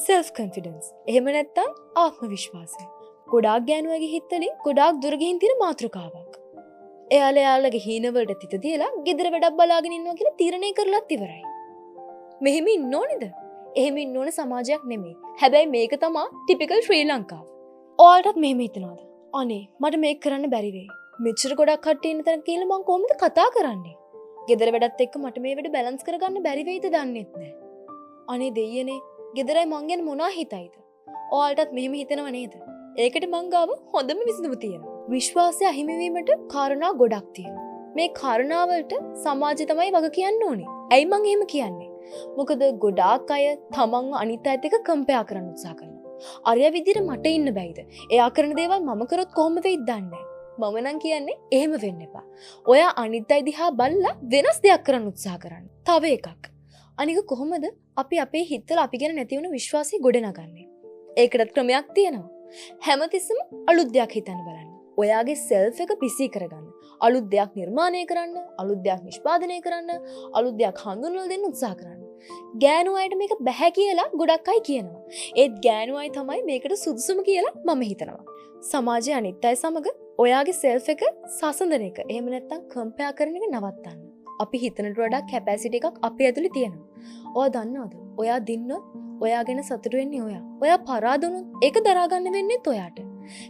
self confidence. එහෙම නැත්නම් ආත්ම විශ්වාසය. ගොඩාක් ගෑනුවගේ හිතවලින් ගොඩාක් දුර ගිහින් තියෙන මාතෘකාවක්. එයාලගේ හීනවලට තිත තියලා ගෙදර වැඩක් බලාගෙන ඉන්නවා කියලා තීරණය කරලත් ඉවරයි. මෙහෙම ඉන්න ඕනේද? එහෙම ඉන්න ඕන සමාජයක් නෙමෙයි. හැබැයි මේක තමයි ටිපිකල් ශ්‍රී ලංකාව. ඔයාලටත් මෙහෙම හිතනවද? අනේ මට මේක කරන්න බැරි වෙයි. මෙච්චර ගොඩක් කට්ටිය ඉන්න තැනක කියලා මං කොහොමද කතා කරන්නේ? ගෙදර වැඩත් එක්ක මට මේ වැඩ බැලන්ස් කරගන්න බැරි වෙයිද දන්නේත් නැහැ. අනේ දෙයියනේ, ගෙදරයි මං ගැන මොනවා හිතයිද? ඔයාලටත් මෙහෙම හිතනව නේද? ඒකට මං ගාව හොඳම විසඳුම තියෙනවා. විශ්වාසය අහිමි වීමට කාරණා ගොඩක් තියෙනවා. මේ කාරණාවලට සමාජය තමයි වග කියන්න ඕනේ. ඇයි මං එහෙම කියන්නේ? මොකද ගොඩාක් අය තමන්ව අනිත් අයත් එක්ක කම්පෙයාර් කරන්න උත්සාහ කරනවා. අරයා විදිහට මට ඉන්න බැයිද? එයා කරන දේවල් මම කරොත් කොහොම වෙයිද දන්නේ නැහැ. මම නම් කියන්නේ එහෙම වෙන්න එපා. ඔයා අනිත් අය දිහා බලලා වෙනස් දෙයක් කරන්න උත්සාහ කරන්න. තව එකක්. අනික කොහොමද අපි අපේ හිතවල අපි ගැන නැති වෙන විශ්වාසය ගොඩනගන්නේ? ඒකටත් ක්‍රමයක් තියෙනවා. හැමතිස්සෙම අලුත් දෙයක් හිතන්න බලන්න. ඔයාගේ සෙල්ෆ් එක බිසි කරගන්න. අලුත් දෙයක් නිර්මාණය කරන්න, අලුත් දෙයක් නිෂ්පාදනය කරන්න, අලුත් දෙයක් හඳුන්වලා දෙන්න උත්සාහ කරන්න. ගෑනු අයට මේක බැහැ කියලා ගොඩක් අය කියනවා. ඒත් ගෑනු අය තමයි මේකට සුදුසුම කියලා මම හිතනවා. සමාජයේ අනිත් අය සමග ඔයාගේ සෙල්ෆ් එක සසඳන එක, එහෙම නැත්නම් කම්පෙයාර් කරන එක නවත්තන්න. අපි හිතනට වඩා කැපැසිටි එකක් අපේ ඇතුලේ තියෙනවා. ඔයා දන්නවද? ඔයා දින්නොත් ඔයා ගැන සතුටු වෙන්නේ ඔයා. ඔයා පරාද වුණොත් ඒක දරා ගන්න වෙන්නේත් ඔයාට.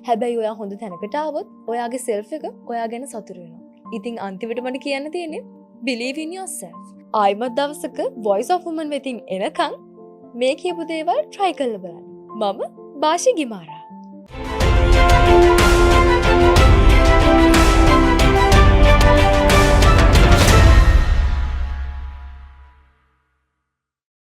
හැබැයි ඔයා හොඳ තැනකට ආවොත් ඔයාගේ සෙල්ෆ් එක ඔයා ගැන සතුටු වෙනවා. ඉතින් අන්තිමට මට කියන්න තියෙන්නේ believe in yourself. ආයිමත් දවසක voice of woman වෙතින් එනකන් මේ කියපු දේවල් try කරලා බලන්න. මම බාෂි ගිමාරා.